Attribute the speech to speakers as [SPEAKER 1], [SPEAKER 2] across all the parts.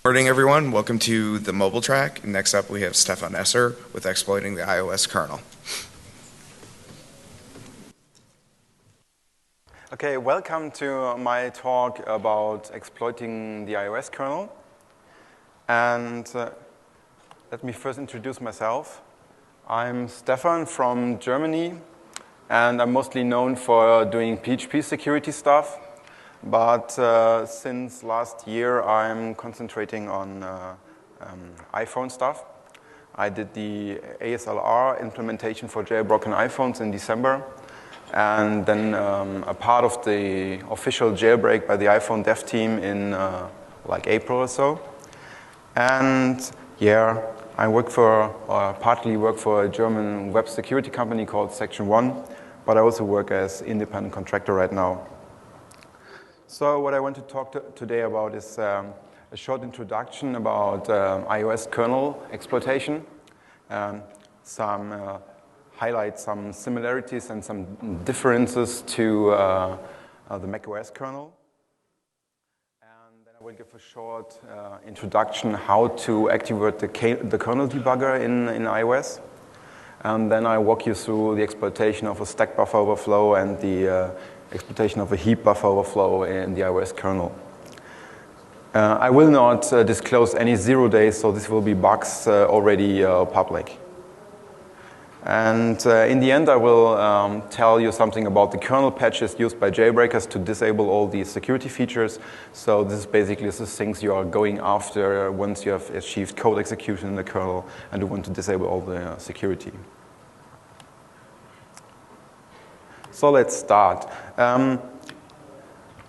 [SPEAKER 1] Morning, everyone. Welcome to the mobile track. Next up, we have Stefan Esser with exploiting the iOS kernel.
[SPEAKER 2] Okay, welcome to my talk about exploiting the iOS kernel. And let me first introduce myself. I'm Stefan from Germany, and I'm mostly known for doing PHP security stuff. But since last year, I'm concentrating on iPhone stuff. I did the ASLR implementation for jailbroken iPhones in December. And then a part of the official jailbreak by the iPhone dev team in like April or so. And yeah, I partly work for a German web security company called Section 1, but I also work as independent contractor right now. So what I want to talk today about is a short introduction about iOS kernel exploitation, highlight some similarities and some differences to the macOS kernel. And then I will give a short introduction how to activate the kernel debugger in iOS. And then I'll walk you through the exploitation of a stack buffer overflow and the exploitation of a heap buffer overflow in the iOS kernel. I will not disclose any 0 days, so this will be bugs already public. And in the end, I will tell you something about the kernel patches used by jailbreakers to disable all these security features. So this is basically the things you are going after once you have achieved code execution in the kernel and you want to disable all the security. So let's start.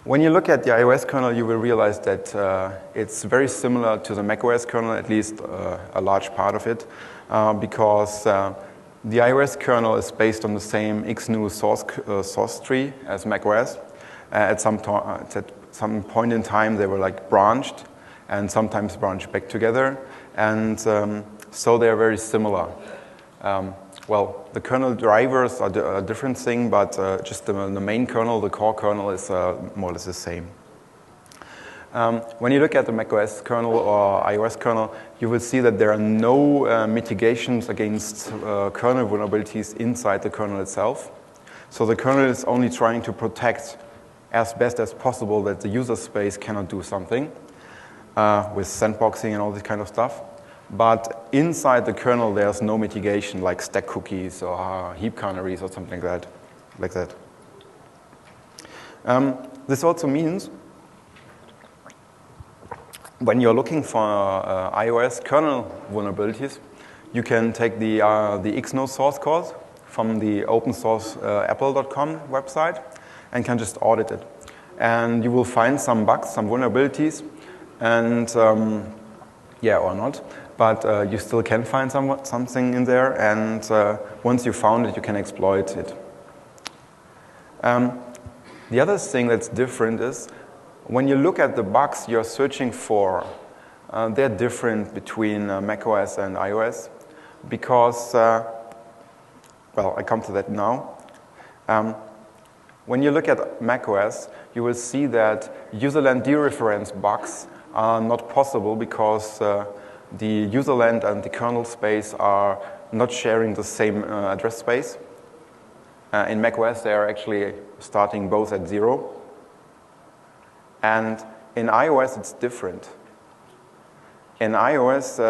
[SPEAKER 2] When you look at the iOS kernel, you will realize that it's very similar to the macOS kernel, at least a large part of it, because the iOS kernel is based on the same XGNU source tree as macOS. At some point in time, they were like branched and sometimes branched back together, and so they're very similar. Well, the kernel drivers are a different thing, but just the main kernel, the core kernel, is more or less the same. When you look at the macOS kernel or iOS kernel, you will see that there are no mitigations against kernel vulnerabilities inside the kernel itself. So the kernel is only trying to protect as best as possible that the user space cannot do something with sandboxing and all this kind of stuff. But inside the kernel, there's no mitigation like stack cookies or heap canaries or something like that. This also means when you're looking for iOS kernel vulnerabilities, you can take the XGNU source code from the open source apple.com website and can just audit it. And you will find some bugs, some vulnerabilities, and yeah, or not. But you still can find something in there, and once you found it, you can exploit it. The other thing that's different is when you look at the bugs you're searching for, they're different between macOS and iOS because, well, I come to that now. When you look at macOS, you will see that userland dereference bugs are not possible because the userland and the kernel space are not sharing the same address space. In macOS, they are actually starting both at 0. And in iOS, it's different. In iOS,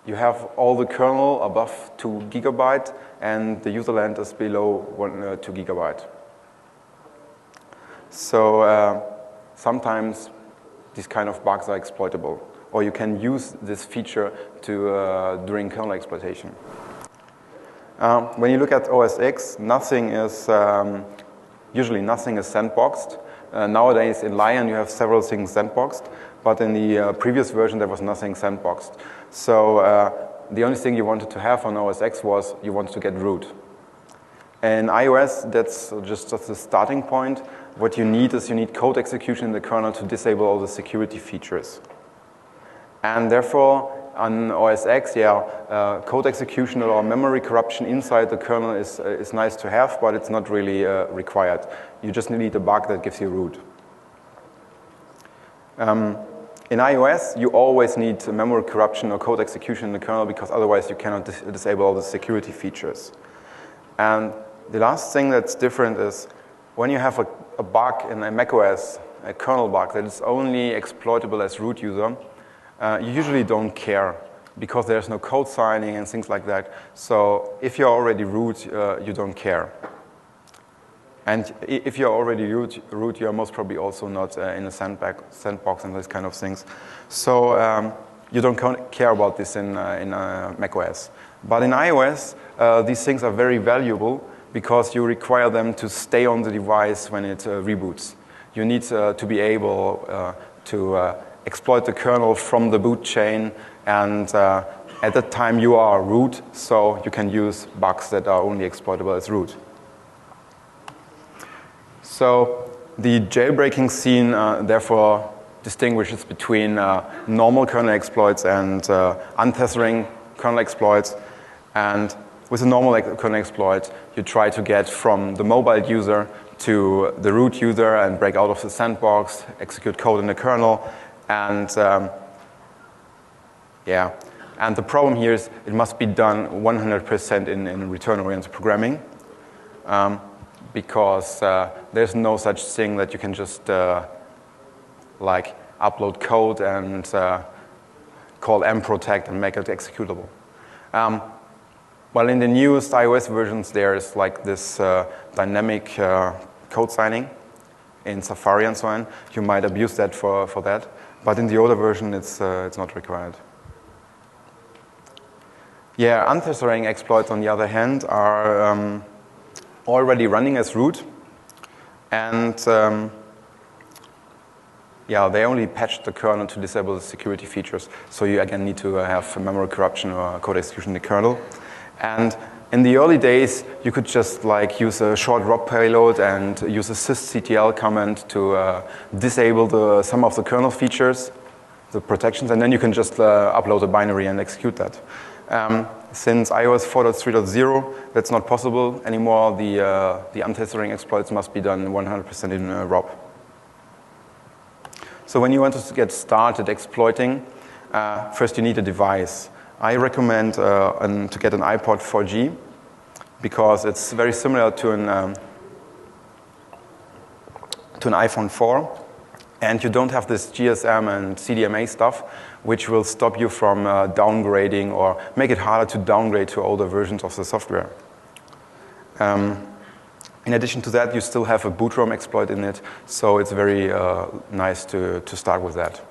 [SPEAKER 2] you have all the kernel above 2 GB, and the userland is below 2 GB. So sometimes these kind of bugs are exploitable, or you can use this feature during kernel exploitation. When you look at OS X, usually nothing is sandboxed. Nowadays in Lion you have several things sandboxed, but in the previous version there was nothing sandboxed. So the only thing you wanted to have on OS X was you wanted to get root. In iOS, that's just the starting point. What you need is code execution in the kernel to disable all the security features. And therefore, on OS X, code execution or memory corruption inside the kernel is nice to have, but it's not really required. You just need a bug that gives you root. In iOS, you always need memory corruption or code execution in the kernel because otherwise you cannot disable all the security features. And the last thing that's different is when you have a bug in a macOS, a kernel bug that is only exploitable as root user, you usually don't care because there's no code signing and things like that. So if you're already root, you don't care. And if you're already root, you're most probably also not in a sandbox and those kind of things. So you don't care about this in macOS. But in iOS, these things are very valuable because you require them to stay on the device when it reboots. You need to be able to exploit the kernel from the boot chain, and at that time you are root, so you can use bugs that are only exploitable as root. So the jailbreaking scene therefore distinguishes between normal kernel exploits and untethering kernel exploits. And with a normal kernel exploit, you try to get from the mobile user to the root user and break out of the sandbox, execute code in the kernel, and And the problem here is it must be done 100% in return-oriented programming. Because there's no such thing that you can just like upload code and call mprotect and make it executable. Well, in the newest iOS versions, there's like this dynamic code signing in Safari and so on. You might abuse that for that, but in the older version, it's not required. Yeah, untethering exploits, on the other hand, are already running as root, and they only patched the kernel to disable the security features. So you again need to have memory corruption or code execution in the kernel. And in the early days, you could just like use a short ROP payload and use a sysctl command to disable some of the kernel features, the protections, and then you can just upload a binary and execute that. Since iOS 4.3.0, that's not possible anymore. The untethering exploits must be done 100% in ROP. So when you want to get started exploiting, first you need a device. I recommend to get an iPod 4G because it's very similar to an iPhone 4. And you don't have this GSM and CDMA stuff, which will stop you from downgrading or make it harder to downgrade to older versions of the software. In addition to that, you still have a boot ROM exploit in it, so it's very nice to start with that.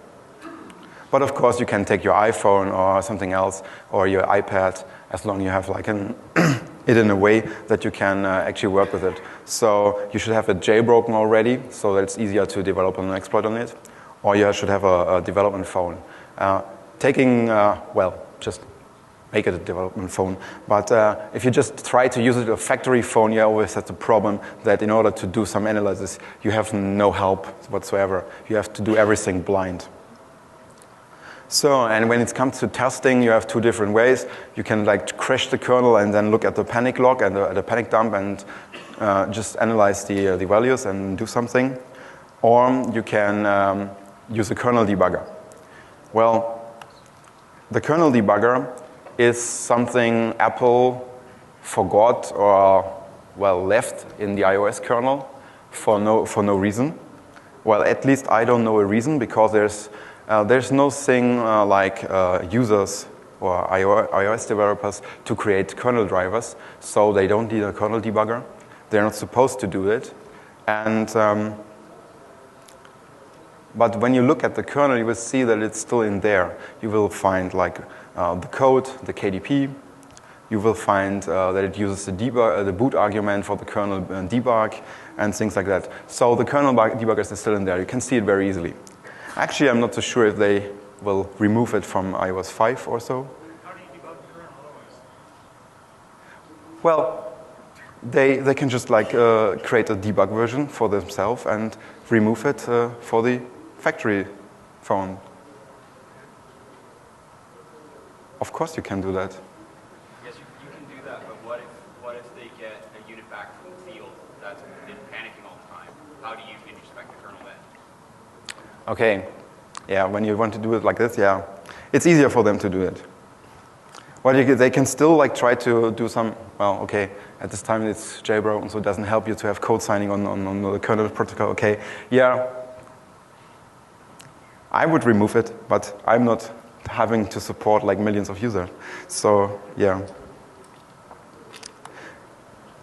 [SPEAKER 2] But of course, you can take your iPhone or something else, or your iPad, as long as you have like it in a way that you can actually work with it. So you should have it jailbroken already, so that it's easier to develop an exploit on it. Or you should have a development phone. Just make it a development phone. But if you just try to use it as a factory phone, you always have the problem that in order to do some analysis, you have no help whatsoever. You have to do everything blind. So, and when it comes to testing, you have two different ways. You can like crash the kernel and then look at the panic log and the panic dump and just analyze the values and do something. Or you can use a kernel debugger. Well, the kernel debugger is something Apple forgot or, well, left in the iOS kernel for no reason. Well, at least I don't know a reason, because there's no thing like users or iOS developers to create kernel drivers, so they don't need a kernel debugger. They're not supposed to do it. And but when you look at the kernel, you will see that it's still in there. You will find like the code, the KDP. You will find that it uses the boot argument for the kernel debug and things like that. So the kernel debugger is still in there. You can see it very easily. Actually, I'm not so sure if they will remove it from iOS 5 or so.
[SPEAKER 3] How do you debug the kernel otherwise?
[SPEAKER 2] Well, they can just like create a debug version for themselves and remove it for the factory phone. Of course you can do that.
[SPEAKER 3] Yes, you can do that, but what if they get a unit back from the field that's been panicking all the time? How do you introspect the kernel then?
[SPEAKER 2] Okay, Yeah, when you want to do it like this, yeah, it's easier for them to do it. Well, they can still like try to do some, well, okay, at this time it's jailbroken, so it doesn't help you to have code signing on the kernel protocol. Okay, yeah, I would remove it, but I'm not having to support like millions of users. So, yeah.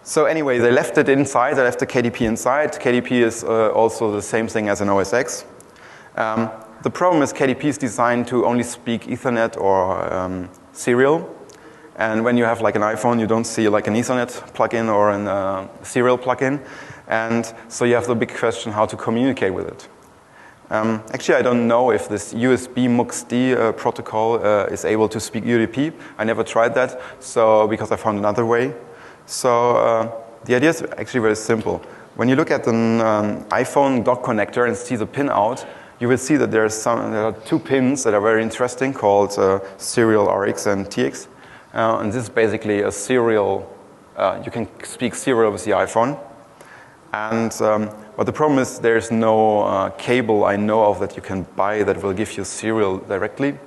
[SPEAKER 2] So anyway, they left it inside, they left the KDP inside. KDP is also the same thing as an OS X. The problem is KDP is designed to only speak Ethernet or serial. And when you have like an iPhone, you don't see like an Ethernet plugin or a serial plugin. And so you have the big question how to communicate with it. Actually, I don't know if this USB MUX-D protocol is able to speak UDP. I never tried that, so because I found another way. So the idea is actually very simple. When you look at an iPhone dock connector and see the pin out, you will see that there are two pins that are very interesting called serial RX and TX. And this is basically a serial, you can speak serial with the iPhone. And but the problem is there's no cable I know of that you can buy that will give you serial directly.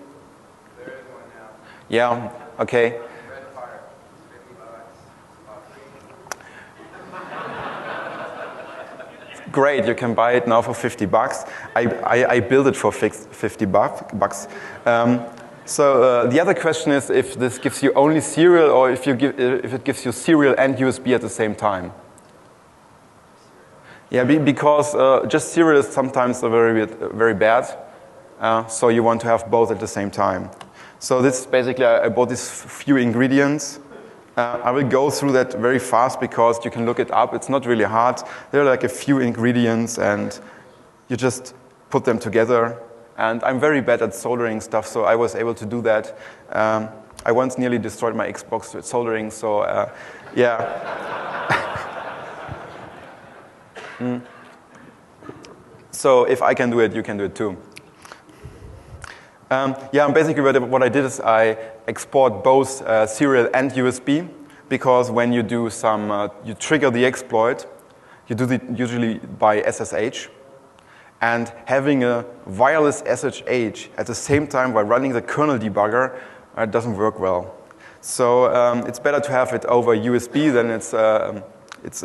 [SPEAKER 3] There is one now.
[SPEAKER 2] Yeah, okay.
[SPEAKER 3] Red Fire, $50.
[SPEAKER 2] Great, you can buy it now for $50. I built it for $50. So the other question is if this gives you only serial or if it gives you serial and USB at the same time. Yeah, because just serial is sometimes very bad, so you want to have both at the same time. So this basically, I bought these few ingredients. I will go through that very fast because you can look it up. It's not really hard. There are like a few ingredients and you just put them together. And I'm very bad at soldering stuff, so I was able to do that. I once nearly destroyed my Xbox with soldering, so yeah. So if I can do it, you can do it too. Yeah, basically what I did is I export both serial and USB because when you do you trigger the exploit, you do it usually by SSH. And having a wireless SSH at the same time while running the kernel debugger doesn't work well. So it's better to have it over USB, then it's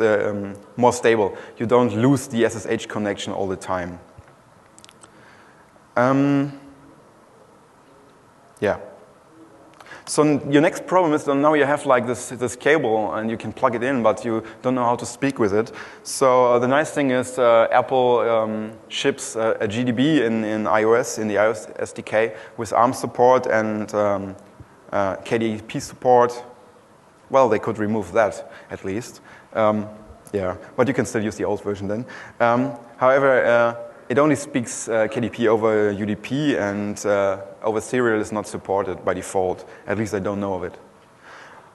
[SPEAKER 2] more stable. You don't lose the SSH connection all the time. Yeah. So your next problem is that now you have like this cable and you can plug it in, but you don't know how to speak with it. So the nice thing is Apple ships a GDB in iOS, in the iOS SDK, with ARM support and KDP support. Well, they could remove that at least. Yeah, but you can still use the old version then. However, it only speaks KDP over UDP and over serial is not supported by default. At least I don't know of it.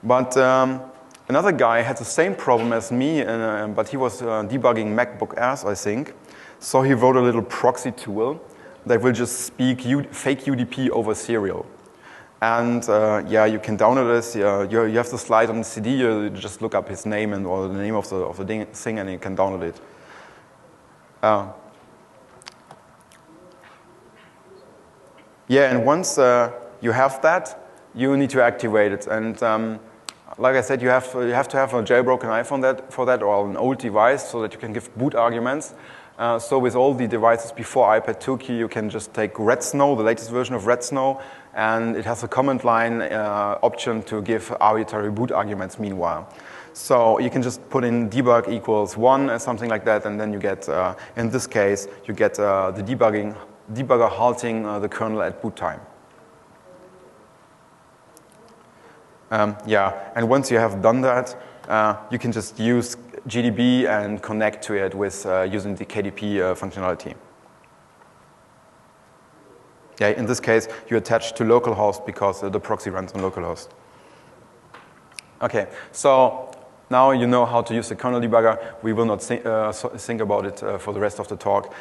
[SPEAKER 2] But another guy had the same problem as me, but he was debugging MacBook Airs, I think. So he wrote a little proxy tool that will just speak fake UDP over serial. And yeah, you can download this. You have the slide on the CD. You just look up his name or the name of the thing, and you can download it. Yeah, and once you have that, you need to activate it. And like I said, you have to have a jailbroken iPhone for that, or an old device, so that you can give boot arguments. So with all the devices before iPad 2 key, you can just take Red Snow, the latest version of Red Snow, and it has a command line option to give arbitrary boot arguments meanwhile. So you can just put in debug equals 1 or something like that, and then you get, in this case, you get the debugger halting the kernel at boot time. Yeah, and once you have done that, you can just use GDB and connect to it with using the KDP functionality. Yeah, in this case, you attach to localhost because the proxy runs on localhost. Okay, so now you know how to use the kernel debugger. We will not think about it for the rest of the talk.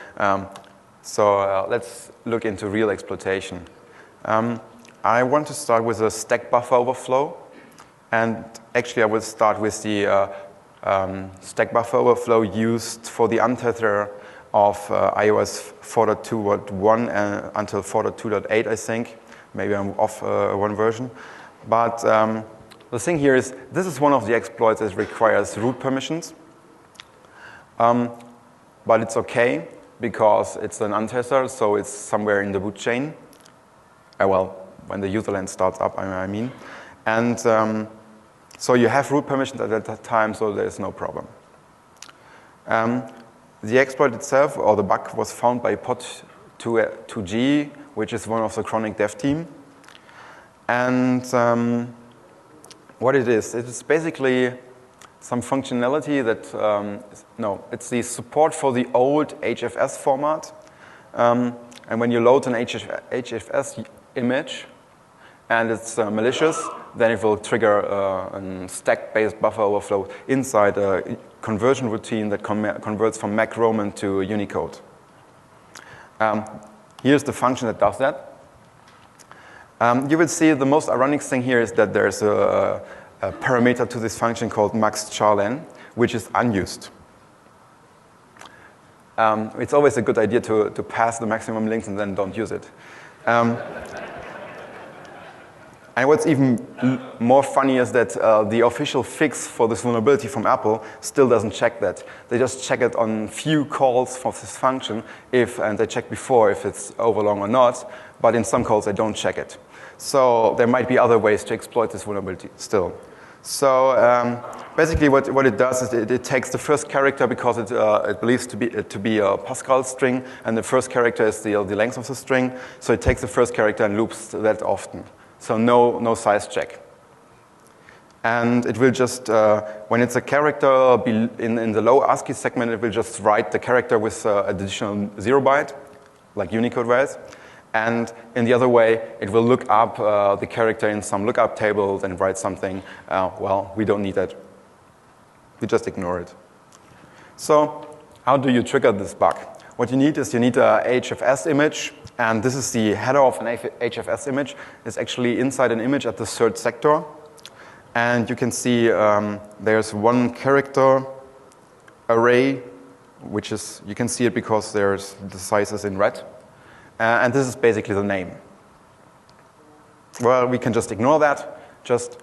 [SPEAKER 2] So let's look into real exploitation. I want to start with a stack buffer overflow. And actually, I will start with the stack buffer overflow used for the untether of iOS 4.2.1 until 4.2.8, I think. Maybe I'm off one version. But the thing here is, this is one of the exploits that requires root permissions. But it's okay, because it's an untester, so it's somewhere in the boot chain. Well, when the userland starts up, I mean. And so you have root permissions at that time, so there's no problem. The exploit itself, or the bug, was found by Pod2G, which is one of the chronic dev team. And what it is basically some functionality that, it's the support for the old HFS format. And when you load an HFS image and it's malicious, then it will trigger a stack-based buffer overflow inside a conversion routine that converts from Mac Roman to Unicode. Here's the function that does that. You will see the most ironic thing here is that there's a parameter to this function called maxCharlen, which is unused. It's always a good idea to pass the maximum links and then don't use it. And what's even more funny is that the official fix for this vulnerability from Apple still doesn't check that. They just check it on few calls for this function, and they check before if it's overlong or not, but in some calls they don't check it. So there might be other ways to exploit this vulnerability still. So basically what it does is it takes the first character because it believes to be a Pascal string, and the first character is the length of the string. So it takes the first character and loops that often. So no size check. And it will just, when it's a character in the low ASCII segment, it will just write the character with additional 0 byte, like Unicode writes. And in the other way, it will look up the character in some lookup tables and write something. Well, we don't need that. We just ignore it. So how do you trigger this bug? What you need is a HFS image. And this is the header of an HFS image. It's actually inside an image at the third sector. And you can see there's one character array, which is, you can see it because the size is in red. And this is basically the name. Well, we can just ignore that. Just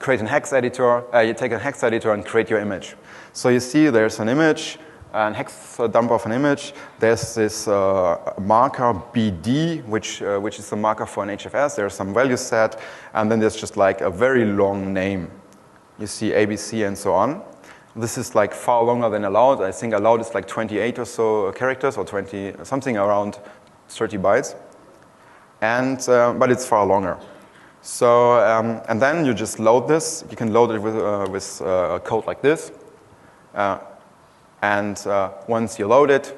[SPEAKER 2] create a hex editor. You take a hex editor and create your image. So you see there's an image, a hex dump of an image. There's this marker BD, which is the marker for an HFS. There's some value set, and then there's just like a very long name. You see ABC and so on. This is like far longer than allowed. I think allowed is like 28 or so characters, or 20, something around 30 bytes. And but it's far longer. So and then you just load this. You can load it with code like this. And once you load it,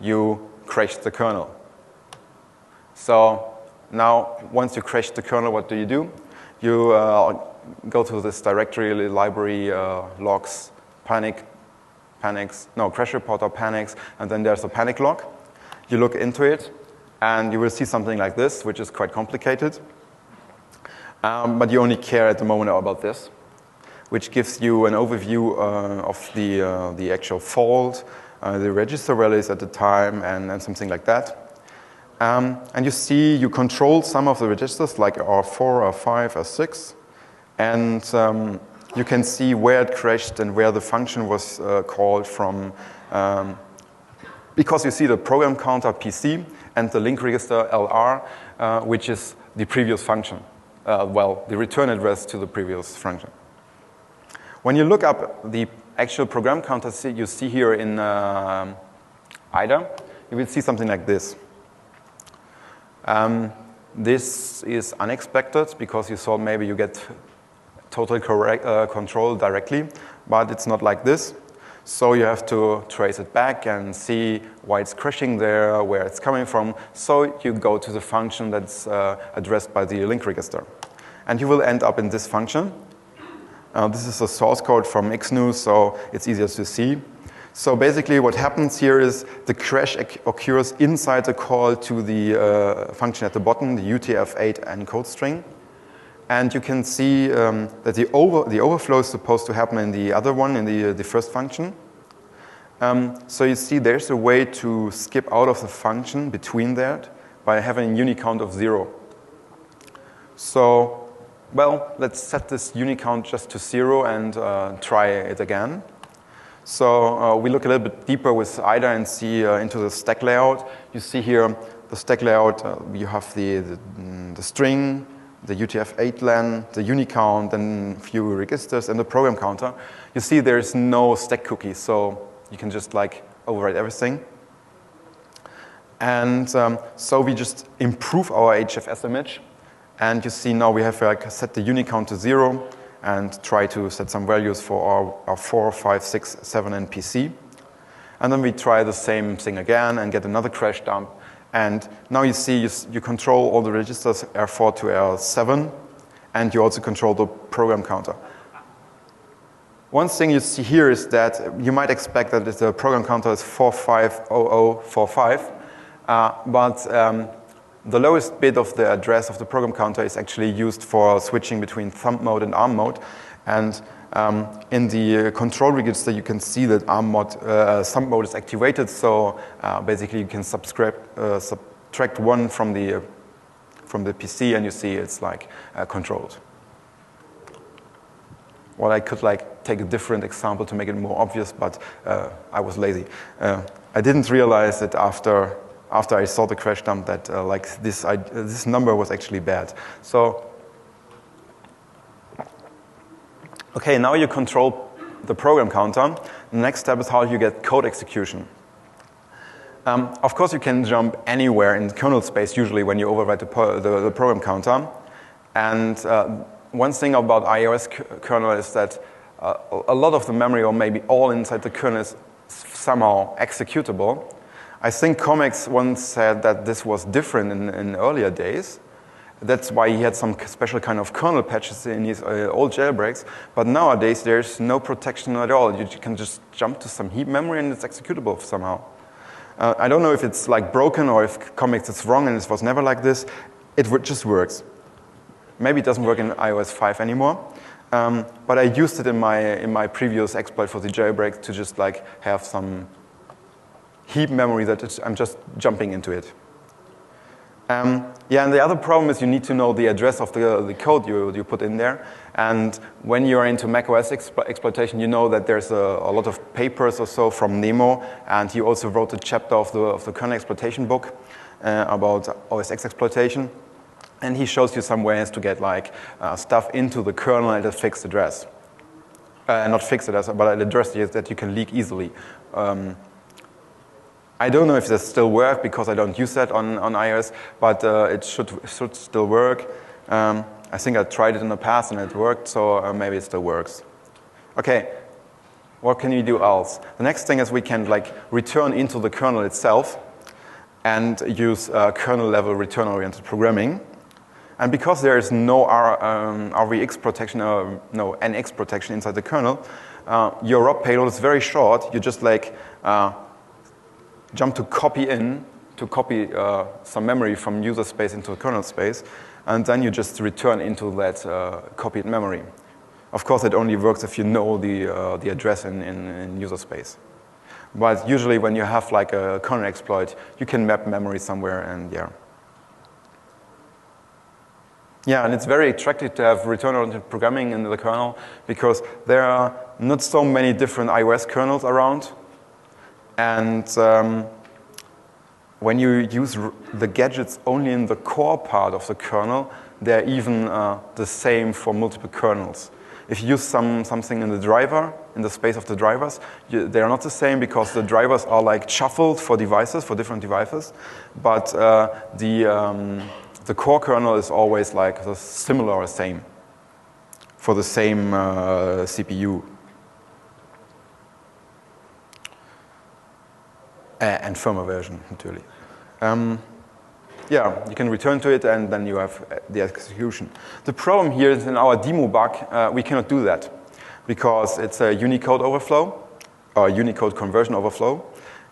[SPEAKER 2] you crash the kernel. So now, once you crash the kernel, what do? You go to this directory library, logs, crash report or panics, and then there's a panic log. You look into it, and you will see something like this, which is quite complicated. But you only care at the moment about this, which gives you an overview of the actual fault, the register values at the time, and something like that. And you see you control some of the registers, like R4, R5, R6, and you can see where it crashed and where the function was called from, because you see the program counter PC and the link register LR, which is the previous function. The return address to the previous function. When you look up the actual program counter you see here in IDA, you will see something like this. This is unexpected because you thought maybe you get total control directly, but it's not like this. So you have to trace it back and see why it's crashing there, where it's coming from. So you go to the function that's addressed by the link register. And you will end up in this function. This is a source code from XNews, so it's easier to see. So basically what happens here is the crash occurs inside the call to the function at the bottom, the UTF-8 encode string. And you can see that the overflow is supposed to happen in the other one, in the first function. So you see there's a way to skip out of the function between that by having a unicount of 0. So, well, let's set this unicount just to 0 and try it again. So we look a little bit deeper with IDA and see into the stack layout. You see here the stack layout, you have the string, the UTF-8 len, the unicount, and a few registers, and the program counter. You see there's no stack cookie, so you can just like overwrite everything. And so we just improve our HFS image. And you see now we have like set the unicount to 0 and try to set some values for our 4, 5, 6, 7 NPC. And then we try the same thing again and get another crash dump. And now you see you control all the registers R4 to R7, and you also control the program counter. One thing you see here is that you might expect that the program counter is 450045, but the lowest bit of the address of the program counter is actually used for switching between thumb mode and ARM mode. And in the control register, you can see that thumb mode is activated. So basically, you can subtract 1 from the PC, and you see it's like controlled. Well, I could like take a different example to make it more obvious, but I was lazy. I didn't realize that after I saw the crash dump that like this number was actually bad. So, okay, now you control the program counter. The next step is how you get code execution. Of course, you can jump anywhere in kernel space usually when you overwrite the program counter. And one thing about iOS kernel is that a lot of the memory, or maybe all inside the kernel, is somehow executable. I think Comics once said that this was different in earlier days. That's why he had some special kind of kernel patches in his old jailbreaks. But nowadays, there's no protection at all. You can just jump to some heap memory and it's executable somehow. I don't know if it's like broken or if Comics is wrong and it was never like this. It just works. Maybe it doesn't work in iOS 5 anymore. But I used it in my previous exploit for the jailbreak to just like have some heap memory that I'm just jumping into it. Yeah, and the other problem is you need to know the address of the code you put in there. And when you're into macOS exploitation, you know that there's a lot of papers or so from Nemo, and he also wrote a chapter of the kernel exploitation book about OS X exploitation. And he shows you some ways to get like stuff into the kernel at a fixed address. Not fixed address, but an address that you can leak easily. I don't know if this still works because I don't use that on iOS, but it should still work. I think I tried it in the past and it worked, so maybe it still works. Okay, what can we do else? The next thing is we can like return into the kernel itself and use kernel-level return-oriented programming. And because there is no RVX protection, no NX protection inside the kernel, your ROP payload is very short. You just like jump to copy some memory from user space into kernel space, and then you just return into that copied memory. Of course, it only works if you know the address in user space. But usually when you have like a kernel exploit, you can map memory somewhere, and yeah. Yeah, and it's very attractive to have return-oriented programming in the kernel because there are not so many different iOS kernels around. And when you use the gadgets only in the core part of the kernel, they're even the same for multiple kernels. If you use something in the driver, in the space of the drivers, they are not the same because the drivers are like shuffled for devices, for different devices. But the core kernel is always like the similar or same for the same CPU. And firmware version, naturally. Yeah, you can return to it and then you have the execution. The problem here is in our demo bug, we cannot do that because it's a Unicode overflow, or Unicode conversion overflow,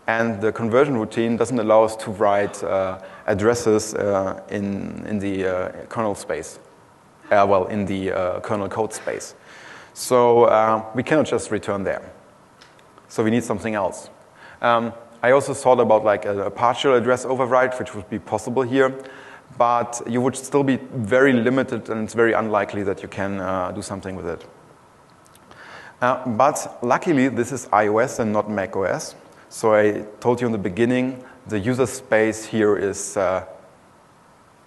[SPEAKER 2] and the conversion routine doesn't allow us to write addresses in the kernel space, in the kernel code space. So we cannot just return there. So we need something else. I also thought about like a partial address override, which would be possible here, but you would still be very limited, and it's very unlikely that you can do something with it. But luckily, this is iOS and not macOS. So I told you in the beginning, the user space here is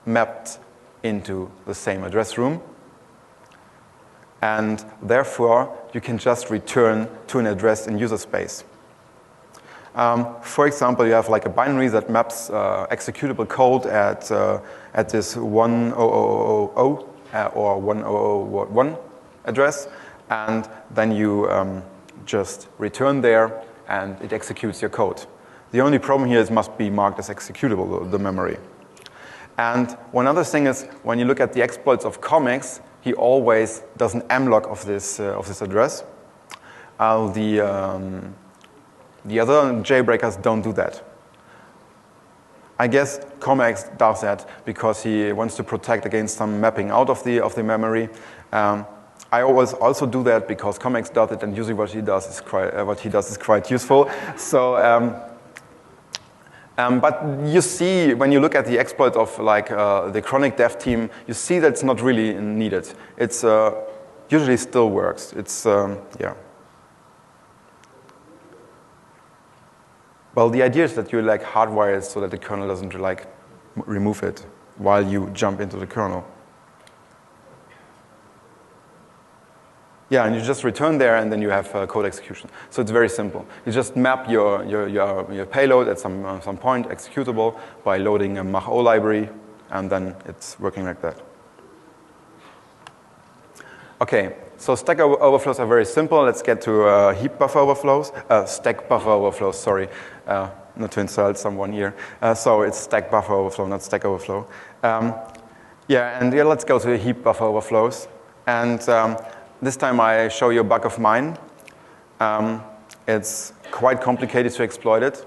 [SPEAKER 2] mapped into the same address room. And therefore, you can just return to an address in user space. For example, you have like a binary that maps executable code at this 10000 or 10001 address, and then you just return there, and it executes your code. The only problem here is it must be marked as executable, the memory. And one other thing is, when you look at the exploits of comics, he always does an mlog of this address. The other jailbreakers don't do that. I guess Comex does that because he wants to protect against some mapping out of the memory. I always also do that because Comex does it, and usually what he does is quite useful. So, but you see, when you look at the exploit of like the chronic dev team, you see that it's not really needed. It's usually still works. It's yeah. Well, the idea is that you like hardwire it so that the kernel doesn't like remove it while you jump into the kernel. Yeah, and you just return there, and then you have code execution. So it's very simple. You just map your payload at some point, executable, by loading a mach-o library, and then it's working like that. Okay, so stack overflows are very simple. Let's get to heap buffer overflows. Stack buffer overflows, sorry. Not to insult someone here. So it's stack buffer overflow, not stack overflow. Let's go to heap buffer overflows. And this time I show you a bug of mine. It's quite complicated to exploit it.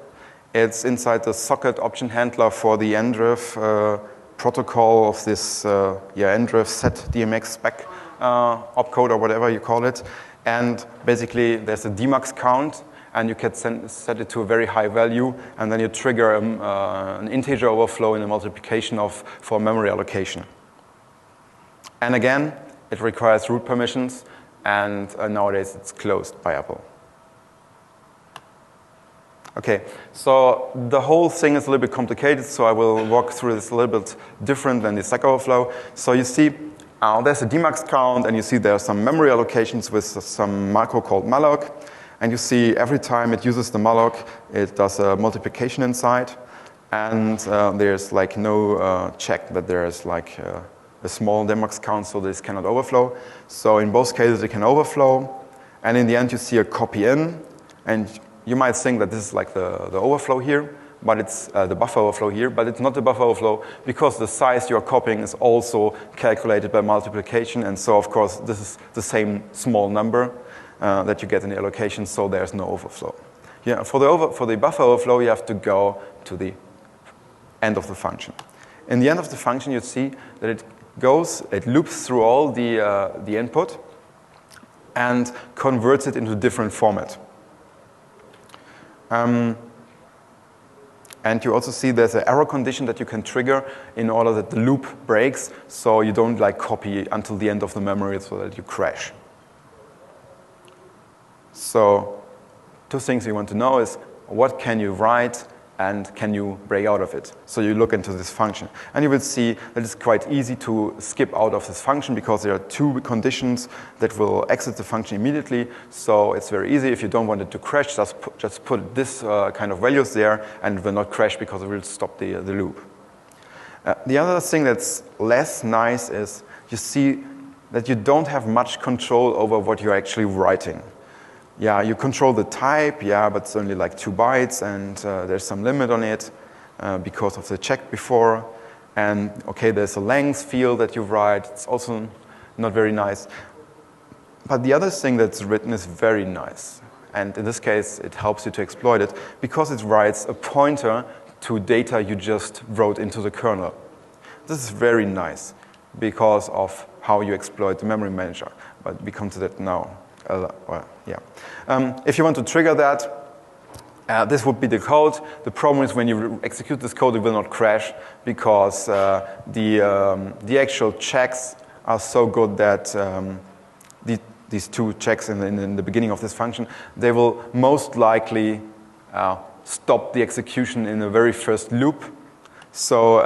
[SPEAKER 2] It's inside the socket option handler for the ndref protocol of this ndref set DMX spec opcode or whatever you call it. And basically there's a dmax count, and you can set it to a very high value, and then you trigger an integer overflow in a multiplication for memory allocation. And again, it requires root permissions, and nowadays it's closed by Apple. Okay, so the whole thing is a little bit complicated, so I will walk through this a little bit different than the Stack Overflow. So you see there's a dmax count, and you see there are some memory allocations with some macro called malloc. And you see every time it uses the malloc, it does a multiplication inside, and there's like no check that there's like a small dmax count, so this cannot overflow. So in both cases, it can overflow, and in the end, you see a copy in, and you might think that this is like the overflow here, but it's the buffer overflow here, but it's not the buffer overflow because the size you're copying is also calculated by multiplication, and so of course this is the same small number that you get in the allocation, so there's no overflow. Yeah, for the buffer overflow, you have to go to the end of the function. In the end of the function, you see that it loops through all the input and converts it into different format. And you also see there's an error condition that you can trigger in order that the loop breaks, so you don't like copy until the end of the memory so that you crash. So two things you want to know is what can you write and can you break out of it. So you look into this function. And you will see that it's quite easy to skip out of this function because there are two conditions that will exit the function immediately. So it's very easy. If you don't want it to crash, just put this kind of values there, and it will not crash because it will stop the loop. The other thing that's less nice is you see that you don't have much control over what you're actually writing. Yeah, you control the type, yeah, but it's only like 2 bytes, and there's some limit on it because of the check before. And okay, there's a length field that you write. It's also not very nice. But the other thing that's written is very nice. And in this case, it helps you to exploit it because it writes a pointer to data you just wrote into the kernel. This is very nice because of how you exploit the memory manager. But we come to that now. If you want to trigger that, This would be the code. The problem is when you execute this code, it will not crash because the actual checks are so good that these two checks in the beginning of this function, they will most likely stop the execution in the very first loop. So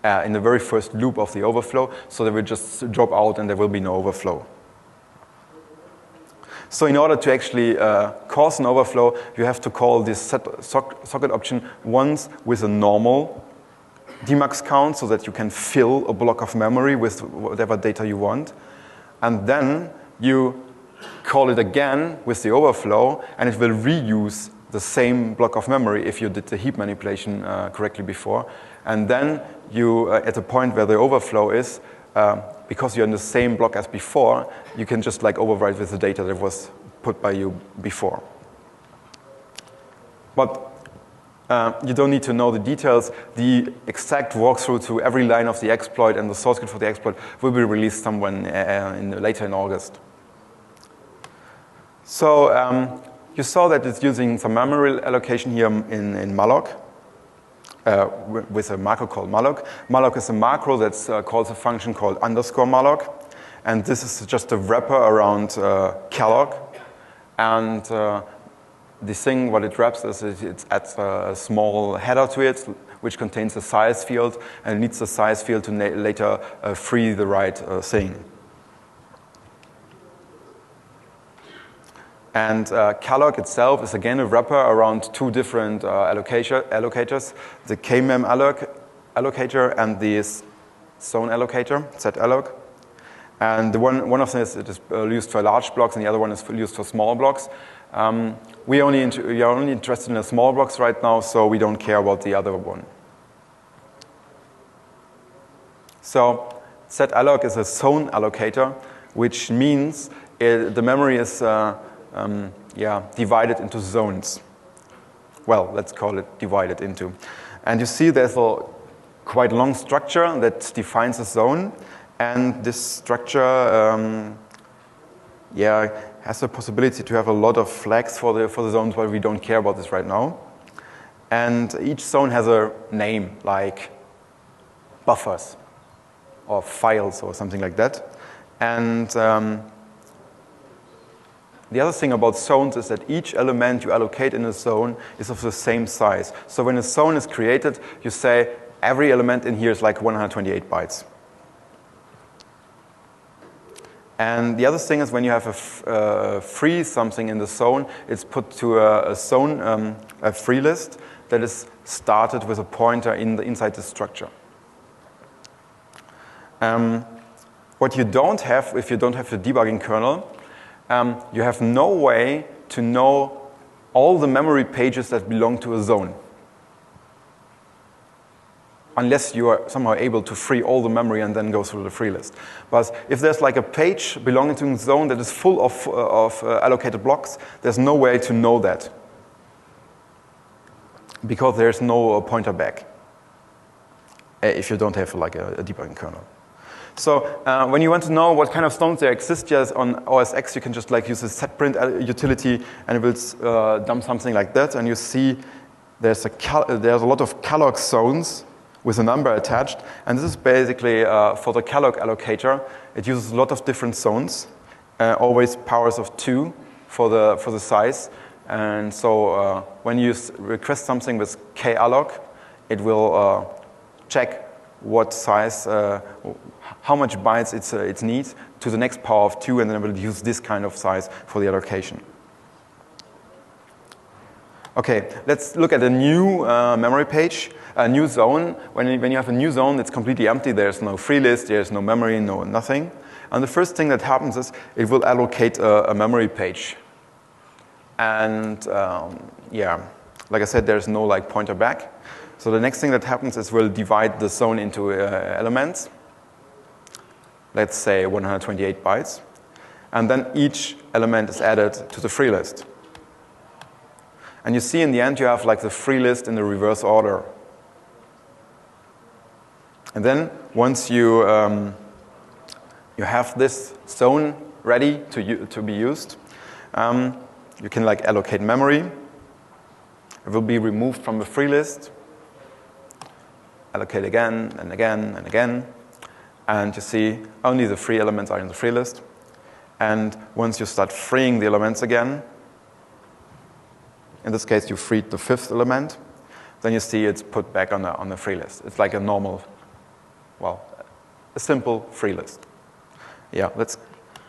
[SPEAKER 2] in the very first loop of the overflow, so they will just drop out and there will be no overflow. So in order to actually cause an overflow, you have to call this socket option once with a normal dmax count so that you can fill a block of memory with whatever data you want. And then you call it again with the overflow, and it will reuse the same block of memory if you did the heap manipulation correctly before. And then you, at the point where the overflow is, because you're in the same block as before, you can just like overwrite with the data that was put by you before. But you don't need to know the details. The exact walkthrough to every line of the exploit and the source code for the exploit will be released somewhere later in August. So you saw that it's using some memory allocation here in malloc. With a macro called malloc. Malloc is a macro that calls a function called _malloc. And this is just a wrapper around calloc. And the thing, what it wraps is it adds a small header to it, which contains a size field, and it needs the size field to later free the right thing. And calloc itself is again a wrapper around two different allocators, the kmem allocator and the zone allocator, zalloc. And one of them is used for large blocks, and the other one is used for small blocks. We are only interested in the small blocks right now, so we don't care about the other one. So zalloc is a zone allocator, which means the memory is divided into zones. Well, let's call it divided into. And you see there's a quite long structure that defines a zone. And this structure has the possibility to have a lot of flags for the zones, but we don't care about this right now. And each zone has a name, like buffers or files or something like that. And the other thing about zones is that each element you allocate in a zone is of the same size. So when a zone is created, you say every element in here is like 128 bytes. And the other thing is when you have a free something in the zone, it's put to a zone, a free list that is started with a pointer inside the structure. What you don't have, if you don't have the debugging kernel, you have no way to know all the memory pages that belong to a zone, unless you are somehow able to free all the memory and then go through the free list. But if there's like a page belonging to a zone that is full of allocated blocks, there's no way to know that, because there's no pointer back if you don't have like a debugging kernel. So when you want to know what kind of zones there exist just on OS X, you can just like use the setprint utility, and it will dump something like that. And you see there's a lot of calloc zones with a number attached. And this is basically for the calloc allocator. It uses a lot of different zones, always powers of 2 for the size. And so when you request something with kalloc, it will check what size, how much bytes it needs to the next power of 2, and then it will use this kind of size for the allocation. Okay, let's look at a new memory page, a new zone. When you have a new zone, it's completely empty. There's no free list, there's no memory, no nothing. And the first thing that happens is it will allocate a memory page. And like I said, there's no like pointer back. So the next thing that happens is we'll divide the zone into elements. Let's say 128 bytes. And then each element is added to the free list. And you see in the end you have like the free list in the reverse order. And then once you have this zone ready to be used, you can like allocate memory. It will be removed from the free list. Allocate again and again and again. And you see only the 3 elements are in the free list. And once you start freeing the elements again, in this case you freed the 5th element, then you see it's put back on the free list. It's like a normal, well, a simple free list. Yeah, let's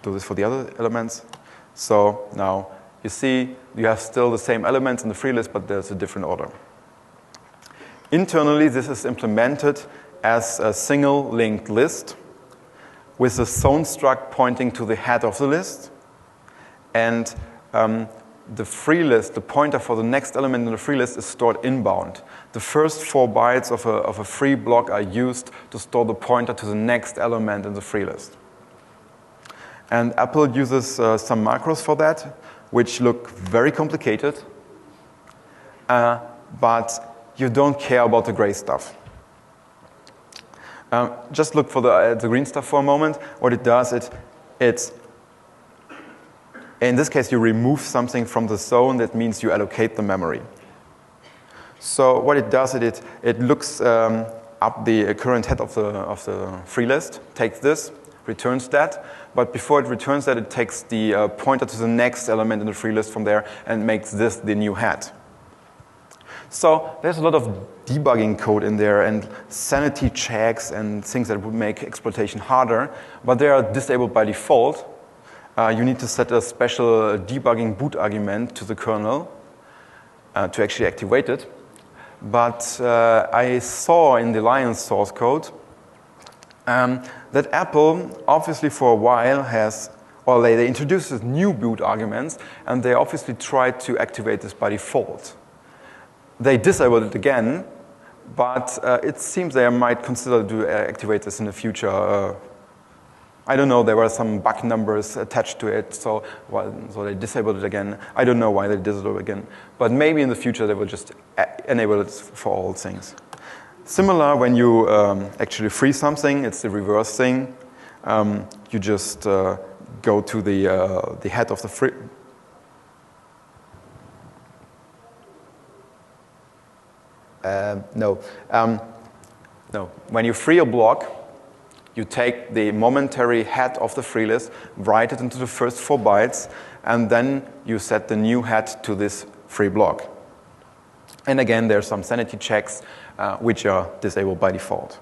[SPEAKER 2] do this for the other elements. So now you see you have still the same elements in the free list, but there's a different order. Internally, this is implemented as a single linked list with the zone struct pointing to the head of the list. And the free list, the pointer for the next element in the free list is stored inbound. The first 4 bytes of a free block are used to store the pointer to the next element in the free list. And Apple uses some macros for that, which look very complicated, but you don't care about the gray stuff. Just look for the green stuff for a moment. What it does, it's in this case, you remove something from the zone. That means you allocate the memory. So what it does, it looks up the current head of the free list, takes this, returns that. But before it returns that, it takes the pointer to the next element in the free list from there and makes this the new head. So there's a lot of debugging code in there and sanity checks and things that would make exploitation harder, but they are disabled by default. You need to set a special debugging boot argument to the kernel to actually activate it. But I saw in the Lion source code that Apple, obviously for a while, they introduced this new boot arguments, and they obviously tried to activate this by default. They disabled it again, but it seems they might consider to activate this in the future. I don't know, there were some bug numbers attached to it, so they disabled it again. I don't know why they disabled it again, but maybe in the future they will just enable it for all things. Similar, when you actually free something, it's the reverse thing. You just go to the head of the free. No. When you free a block, you take the momentary head of the free list, write it into the first 4 bytes, and then you set the new head to this free block. And again, there's some sanity checks which are disabled by default.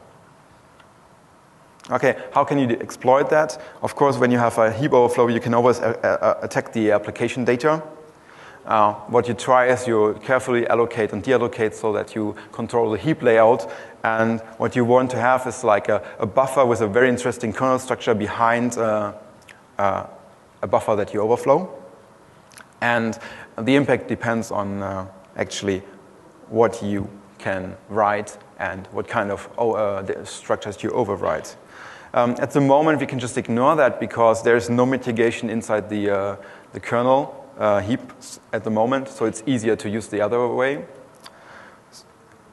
[SPEAKER 2] Okay, how can you exploit that? Of course, when you have a heap overflow, you can always attack the application data. What you try is you carefully allocate and deallocate so that you control the heap layout. And what you want to have is like a buffer with a very interesting kernel structure behind a buffer that you overflow. And the impact depends on actually what you can write and what kind of structures you overwrite. At the moment, we can just ignore that because there's no mitigation inside the kernel heap at the moment, so it's easier to use the other way,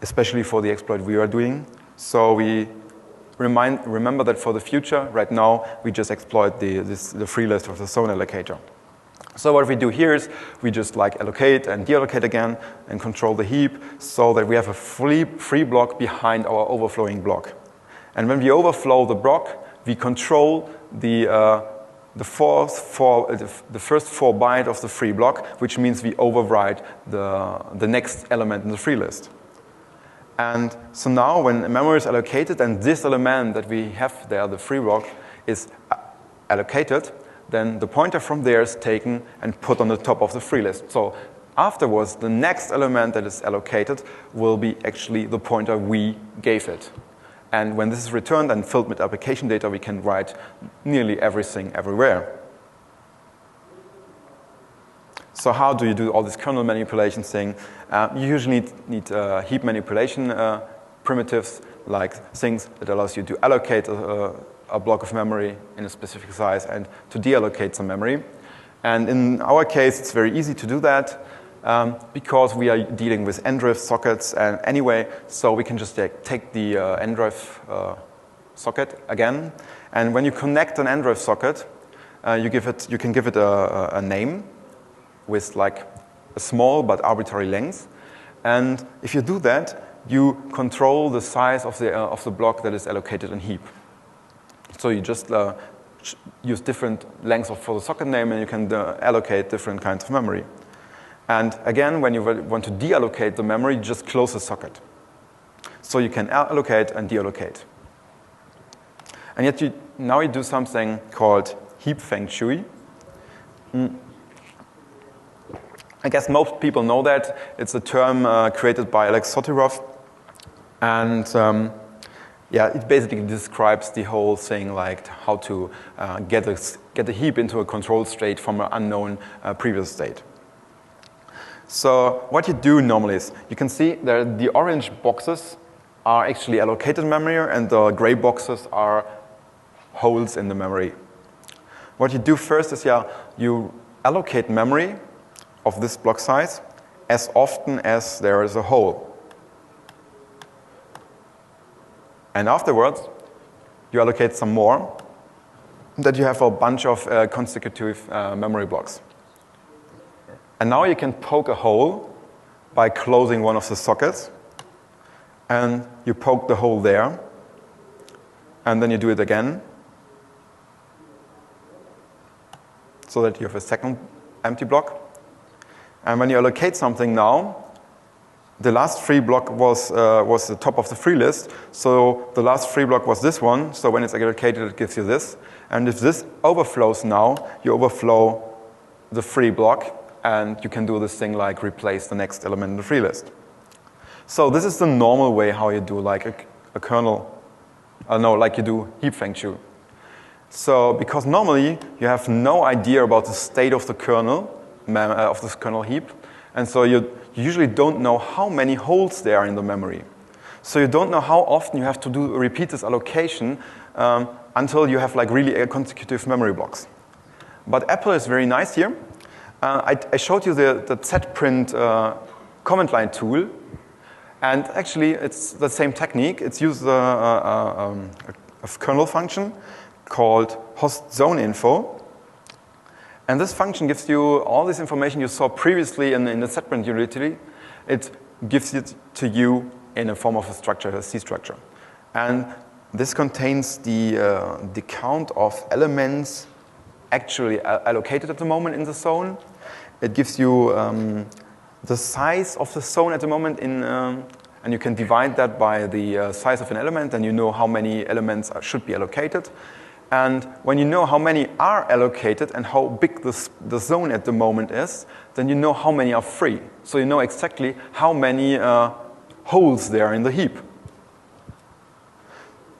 [SPEAKER 2] especially for the exploit we are doing. So we remember that for the future, right now, we just exploit the free list of the zone allocator. So what we do here is we just like allocate and deallocate again and control the heap so that we have a free block behind our overflowing block. And when we overflow the block, we control the first 4 byte of the free block, which means we override the next element in the free list. And so now when memory is allocated and this element that we have there, the free block, is allocated, then the pointer from there is taken and put on the top of the free list. So afterwards, the next element that is allocated will be actually the pointer we gave it. And when this is returned and filled with application data, we can write nearly everything everywhere. So how do you do all this kernel manipulation thing? You usually need heap manipulation primitives, like things that allows you to allocate a block of memory in a specific size and to deallocate some memory. And in our case, it's very easy to do that because we are dealing with NDrive sockets anyway, so we can just take the NDrive socket again. And when you connect an NDrive socket, you can give it a name. with like a small but arbitrary length. And if you do that, you control the size of the block that is allocated in heap. So you just use different lengths for the socket name, and you can allocate different kinds of memory. And again, when you want to deallocate the memory, you just close the socket. So you can allocate and deallocate. And yet now you do something called heap feng shui. I guess most people know that. It's a term created by Alex Sotirov. And yeah, it basically describes the whole thing, like how to get a heap into a control state from an unknown previous state. So what you do normally is, you can see that the orange boxes are actually allocated memory, and the gray boxes are holes in the memory. What you do first is, you allocate memory of this block size as often as there is a hole. And afterwards, you allocate some more, that you have a bunch of consecutive memory blocks. And now you can poke a hole by closing one of the sockets, and you poke the hole there, and then you do it again, so that you have a second empty block. And when you allocate something now, the last free block was the top of the free list, so the last free block was this one, so when it's allocated it gives you this. And if this overflows now, you overflow the free block, and you can do this thing like replace the next element in the free list. So this is the normal way how you do like a kernel, like you do heap feng shui. So because normally you have no idea about the state of the kernel, of this kernel heap, and so you usually don't know how many holes there are in the memory. So you don't know how often you have to repeat this allocation until you have like really consecutive memory blocks. But Apple is very nice here. I showed you the zprint command line tool, and actually it's the same technique. It's used a kernel function called host zone info. And this function gives you all this information you saw previously in the zprint utility. It gives it to you in a form of a structure, a C structure. And this contains the count of elements actually allocated at the moment in the zone. It gives you the size of the zone at the moment, and you can divide that by the size of an element, and you know how many elements should be allocated. And when you know how many are allocated and how big the zone at the moment is, then you know how many are free. So you know exactly how many holes there are in the heap.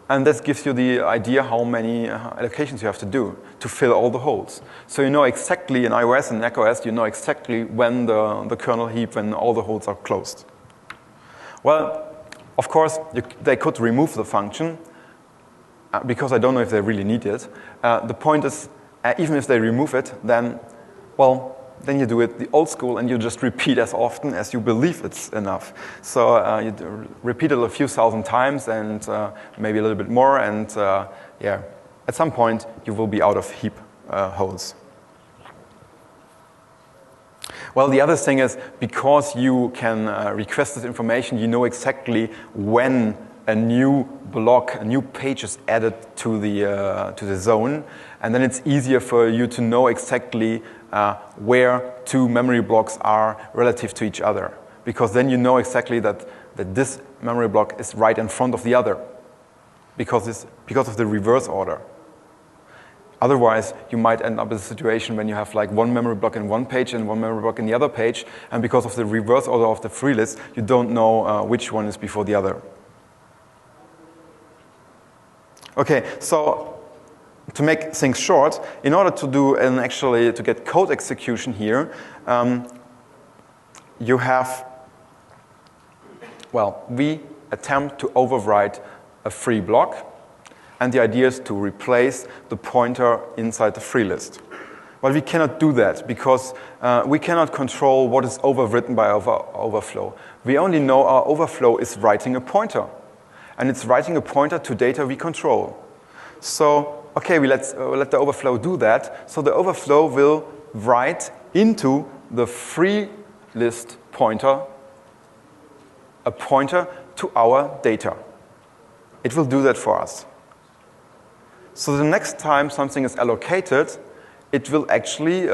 [SPEAKER 2] And this gives you the idea how many allocations you have to do to fill all the holes. So you know exactly in iOS and macOS, you know exactly when the kernel heap, when all the holes are closed. Well, of course, they could remove the function, because I don't know if they really need it. The point is, even if they remove it, then you do it the old school, and you just repeat as often as you believe it's enough. So you repeat it a few thousand times, and maybe a little bit more, and at some point you will be out of heap holes. Well, the other thing is, because you can request this information, you know exactly when a new block, a new page is added to the zone, and then it's easier for you to know exactly where two memory blocks are relative to each other, because then you know exactly that this memory block is right in front of the other, because of the reverse order. Otherwise, you might end up in a situation when you have like one memory block in one page and one memory block in the other page, and because of the reverse order of the free list, you don't know which one is before the other. Okay, so to make things short, in order to do to get code execution here, you have, we attempt to overwrite a free block, and the idea is to replace the pointer inside the free list. But we cannot do that because we cannot control what is overwritten by overflow. We only know our overflow is writing a pointer, and it's writing a pointer to data we control. So, okay, we let the overflow do that. So the overflow will write into the free list pointer a pointer to our data. It will do that for us. So the next time something is allocated, it will actually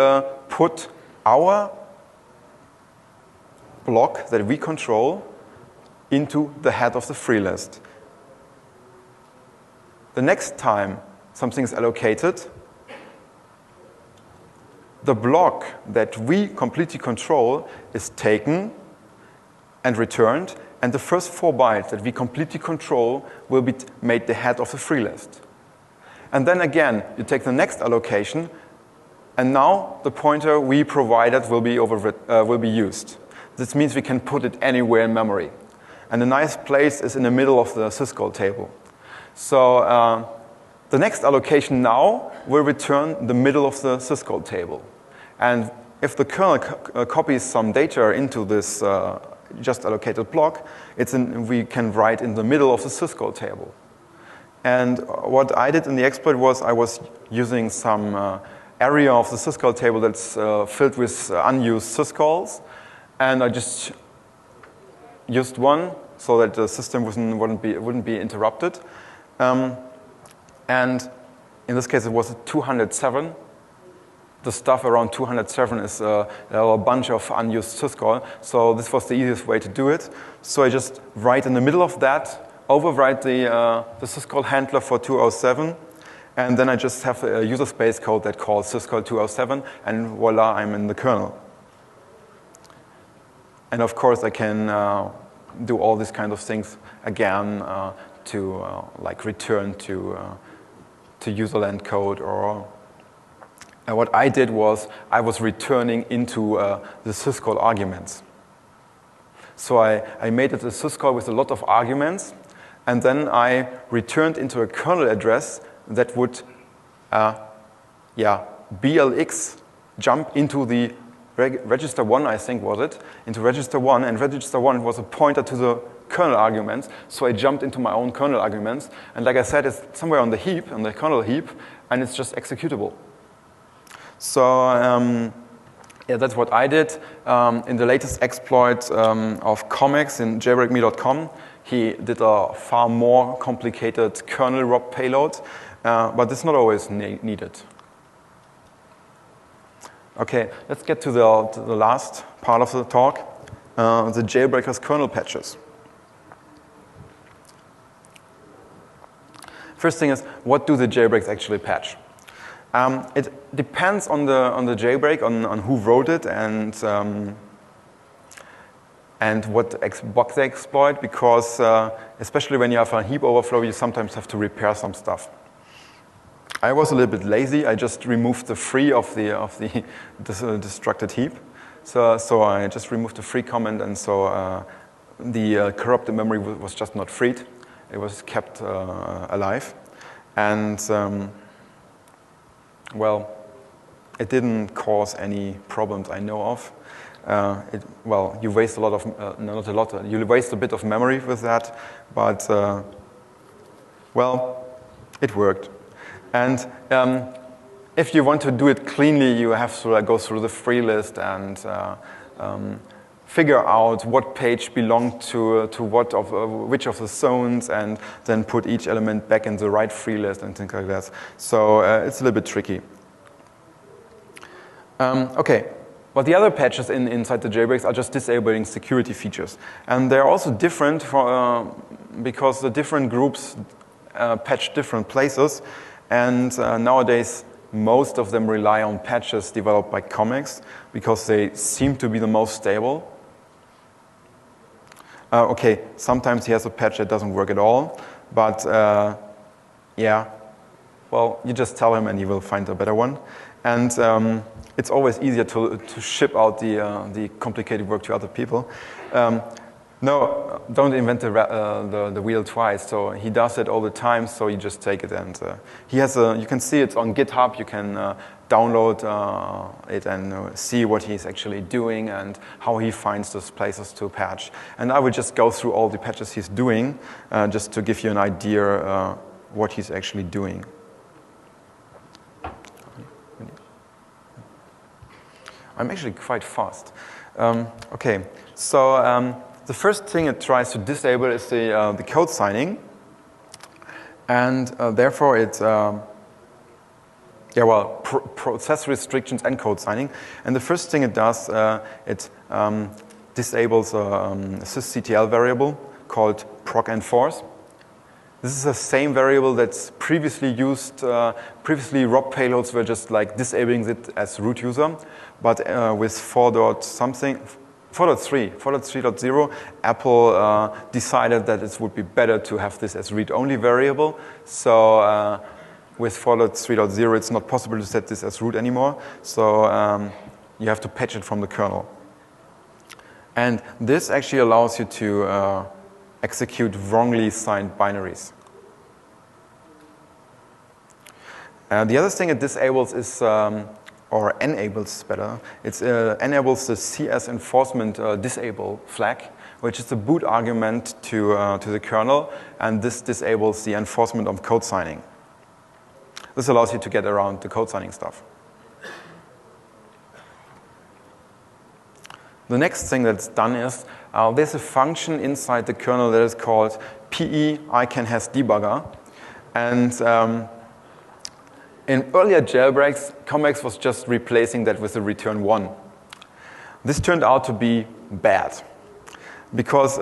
[SPEAKER 2] put our block that we control into the head of the free list. The next time something is allocated, the block that we completely control is taken and returned, and the first 4 bytes that we completely control will be made the head of the free list. And then again, you take the next allocation, and now the pointer we provided will be used. This means we can put it anywhere in memory. And the nice place is in the middle of the syscall table. So the next allocation now will return the middle of the syscall table. And if the kernel copies some data into this just allocated block, we can write in the middle of the syscall table. And what I did in the exploit was I was using some area of the syscall table that's filled with unused syscalls, and I just used one so that the system wouldn't be interrupted. And in this case, it was 207. The stuff around 207 is a bunch of unused syscall, so this was the easiest way to do it. So I just write in the middle of that, overwrite the syscall handler for 207, and then I just have a user space code that calls syscall 207, and voila, I'm in the kernel. And of course, I can do all these kind of things again to like return to userland code, or what I did was I was returning into the syscall arguments. So I made it a syscall with a lot of arguments, and then I returned into a kernel address that would, BLX jump into the register 1, I think was it, into register 1, and register 1 was a pointer to the kernel arguments, so I jumped into my own kernel arguments, and like I said, it's somewhere on the heap, on the kernel heap, and it's just executable. So yeah, that's what I did. In the latest exploit of comics in jailbreakme.com, he did a far more complicated kernel rob payload, but it's not always needed. Okay, let's get to the last part of the talk, the jailbreakers kernel patches. First thing is, what do the jailbreaks actually patch? It depends on the jailbreak, on who wrote it, and what bug they exploit, because especially when you have a heap overflow, you sometimes have to repair some stuff. I was a little bit lazy. I just removed the free of the destructed heap. So I just removed the free comment, and so the corrupted memory was just not freed. It was kept alive, and well, it didn't cause any problems I know of. Well, you waste a lot of, not a lot, you waste a bit of memory with that, but well, it worked. And if you want to do it cleanly, you have to go through the free list and figure out what page belonged to which of the zones, and then put each element back in the right free list and things like that. So it's a little bit tricky. Okay, but the other patches inside the jailbreaks are just disabling security features. And they're also different because the different groups patch different places. And nowadays, most of them rely on patches developed by comics because they seem to be the most stable. Okay, sometimes he has a patch that doesn't work at all, but yeah, well, you just tell him and he will find a better one. And it's always easier to ship out the complicated work to other people. No, don't invent the wheel twice. So he does it all the time, so you just take it, and he has you can see it on GitHub. You can download it and see what he's actually doing and how he finds those places to patch. And I will just go through all the patches he's doing just to give you an idea what he's actually doing. I'm actually quite fast. Okay, so the first thing it tries to disable is the code signing. And therefore it, process restrictions and code signing. And the first thing it does, it disables a sysctl variable called proc_enforce. This is the same variable that's previously used. Previously, ROP payloads were just like disabling it as root user, but with 4.3.0, Apple decided that it would be better to have this as read-only variable. So with 4.3.0, it's not possible to set this as root anymore. So you have to patch it from the kernel. And this actually allows you to execute wrongly signed binaries. The other thing it disables is, or enables better, it enables the CS enforcement disable flag, which is the boot argument to the kernel, and this disables the enforcement of code signing. This allows you to get around the code signing stuff. The next thing that's done is there's a function inside the kernel that is called pe_icanHasDebugger. And in earlier jailbreaks, COMEX was just replacing that with a return 1. This turned out to be bad, because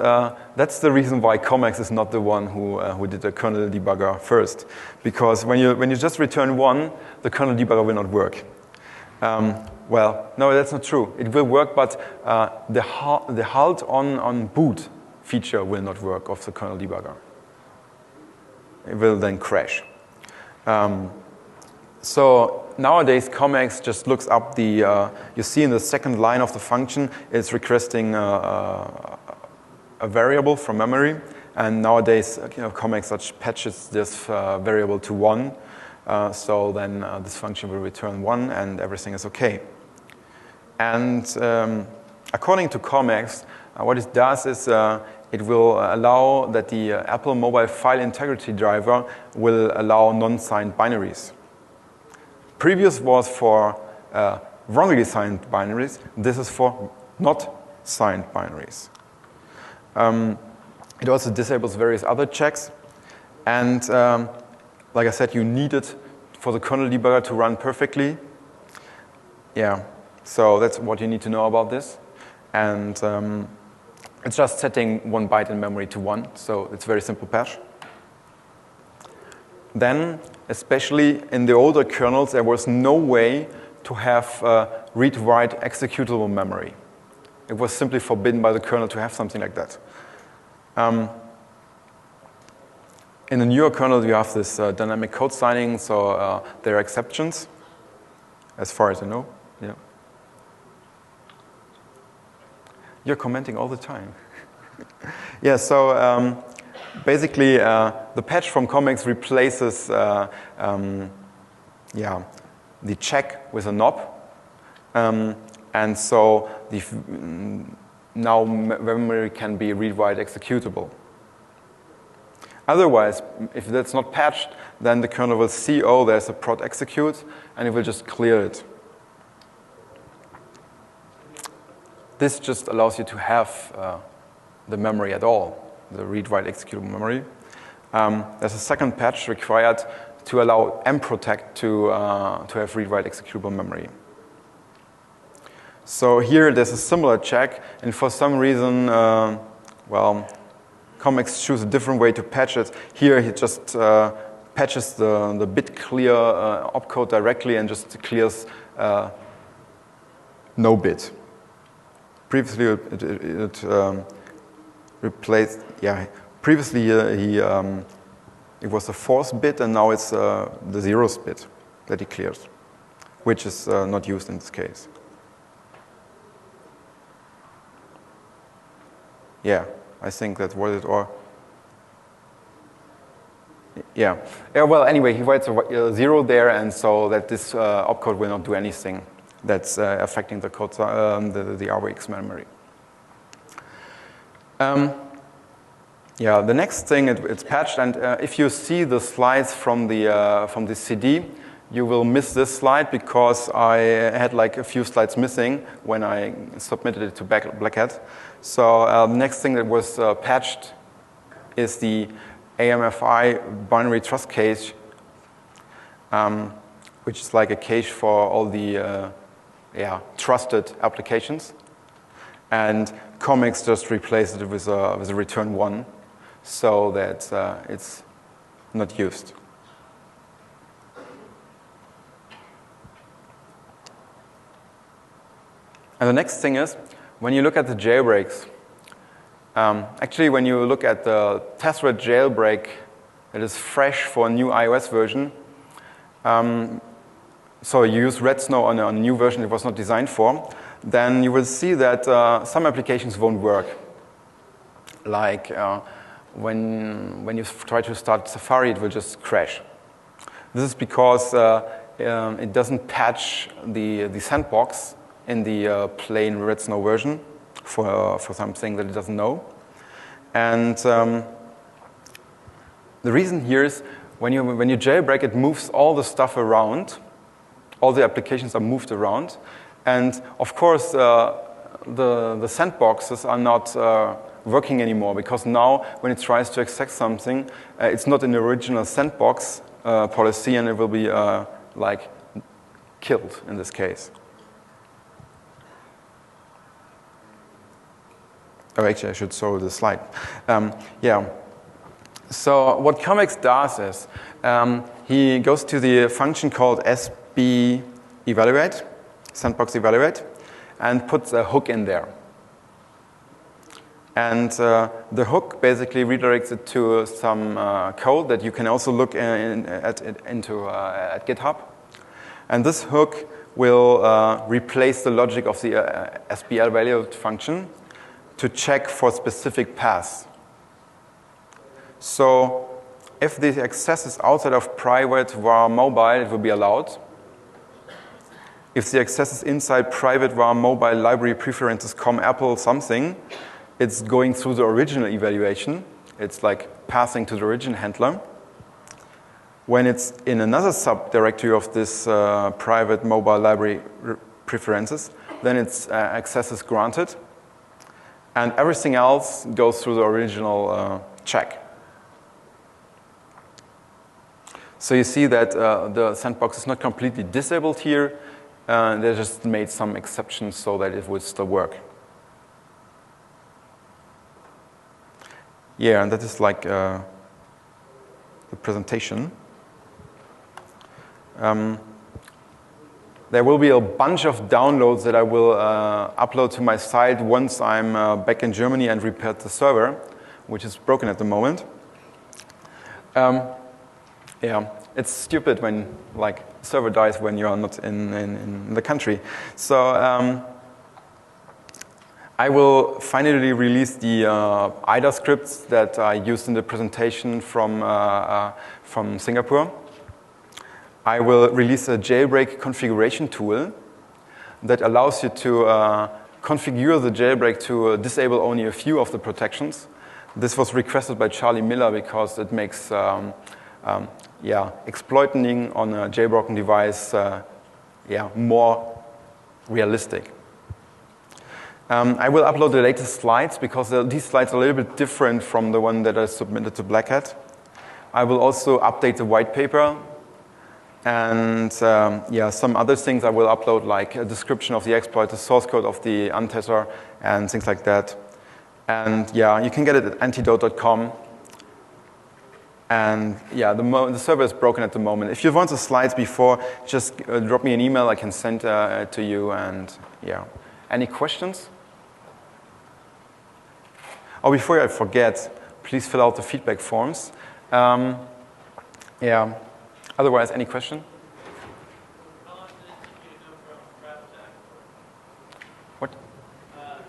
[SPEAKER 2] that's the reason why COMEX is not the one who did the kernel debugger first. Because when you just return 1, the kernel debugger will not work. Well, no, that's not true. It will work, but the halt on boot feature will not work of the kernel debugger. It will then crash. So nowadays, COMEX just looks up the, you see in the second line of the function, it's requesting a variable from memory. And nowadays, COMEX such patches this variable to 1. So then this function will return 1 and everything is okay. And according to COMEX, what it does is it will allow that the Apple mobile file integrity driver will allow non-signed binaries. Previous was for wrongly signed binaries. This is for not signed binaries. It also disables various other checks. And like I said, you need it for the kernel debugger to run perfectly. Yeah, so that's what you need to know about this. And it's just setting 1 byte in memory to 1, so it's a very simple patch. Then, especially in the older kernels, there was no way to have read-write executable memory. It was simply forbidden by the kernel to have something like that. In the newer kernel, you have this dynamic code signing, so there are exceptions, as far as I know. Yeah. You're commenting all the time. Yeah, so basically, the patch from COMEX replaces the check with a knob. And so now memory can be read-write executable. Otherwise, if that's not patched, then the kernel will see, oh, there's a prod execute, and it will just clear it. This just allows you to have the memory at all, the read-write executable memory. There's a second patch required to allow mprotect to have read-write executable memory. So here there's a similar check, and for some reason, COMEX choose a different way to patch it. Here he just patches the bit clear opcode directly and just clears no bit. Previously it replaced, previously it was the 4th bit, and now it's the 0th bit that he clears, which is not used in this case. Yeah, I think that was it, or yeah. Well, anyway, he writes a 0 there, and so that this opcode will not do anything that's affecting the code, the RWX memory. The next thing it's patched, and if you see the slides from the CD, you will miss this slide because I had like a few slides missing when I submitted it to BlackHat. So the next thing that was patched is the AMFI binary trust cache, which is like a cache for all the trusted applications. And Comics just replaced it with a return 1 so that it's not used. And the next thing is, when you look at the jailbreaks, actually when you look at the testred jailbreak that is fresh for a new iOS version, so you use Red Snow on a new version it was not designed for, then you will see that some applications won't work. Like when you try to start Safari, it will just crash. This is because it doesn't patch the sandbox in the plain Red Snow version for something that it doesn't know. And the reason here is when you jailbreak, it moves all the stuff around. All the applications are moved around. And of course, the sandboxes are not working anymore because now when it tries to access something, it's not an original sandbox policy and it will be like killed in this case. Oh, actually, I should show the slide. So what Comics does is he goes to the function called SB evaluate, sandbox evaluate, and puts a hook in there. And the hook basically redirects it to some code that you can also look at GitHub. And this hook will replace the logic of the SB evaluate function to check for specific paths. So if the access is outside of private var mobile, it will be allowed. If the access is inside private var mobile library preferences apple something, it's going through the original evaluation. It's like passing to the origin handler. When it's in another subdirectory of this private mobile library preferences, then its access is granted. And everything else goes through the original check. So you see that the sandbox is not completely disabled here. They just made some exceptions so that it would still work. Yeah, and that is like the presentation. There will be a bunch of downloads that I will upload to my site once I'm back in Germany and repaired the server, which is broken at the moment. Yeah, it's stupid when like server dies when you're not in the country. So I will finally release the IDA scripts that I used in the presentation from Singapore. I will release a jailbreak configuration tool that allows you to configure the jailbreak to disable only a few of the protections. This was requested by Charlie Miller because it makes exploiting on a jailbroken device more realistic. I will upload the latest slides because these slides are a little bit different from the one that I submitted to BlackHat. I will also update the white paper. And some other things I will upload, like a description of the exploit, the source code of the untether, and things like that. And yeah, you can get it at antidote.com. And yeah, the server is broken at the moment. If you want the slides before, just drop me an email. I can send it to you. And yeah, any questions? Oh, before I forget, please fill out the feedback forms. Otherwise, any question?
[SPEAKER 4] How long did it take you to go from crash attack?
[SPEAKER 2] What?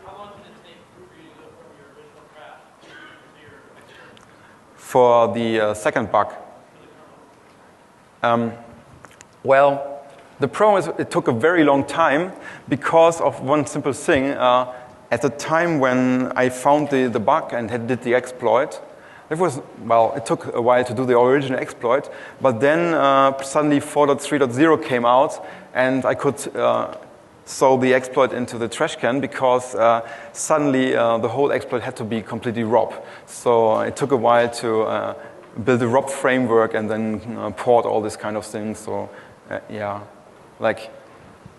[SPEAKER 4] How long did it take for you to go from your original crash to your next?
[SPEAKER 2] For the second bug. Well, the problem is it took a very long time because of one simple thing. At the time when I found the bug and did the exploit, it took a while to do the original exploit, but then suddenly 4.3.0 came out, and I could throw the exploit into the trash can because suddenly the whole exploit had to be completely ROP. So it took a while to build a ROP framework and then port all this kind of things. So yeah, like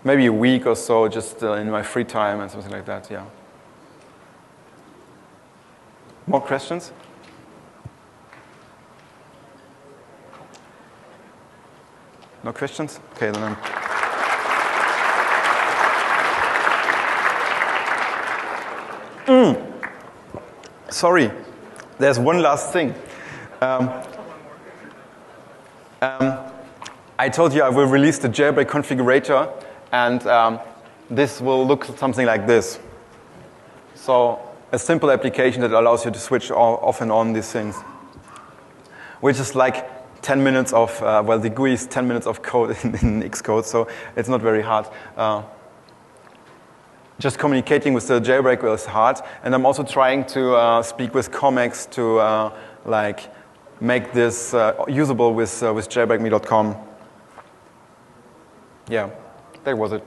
[SPEAKER 2] maybe a week or so just in my free time and something like that, yeah. More questions? No questions? Okay, then I'm... Sorry, there's one last thing. I told you I will release the jailbreak configurator, and this will look something like this. So a simple application that allows you to switch off and on these things, which is like 10 minutes of, well, the GUI is 10 minutes of code in Xcode, so it's not very hard. Just communicating with the jailbreak is hard, and I'm also trying to speak with Comex to like make this usable with jailbreakme.com. Yeah, that was it.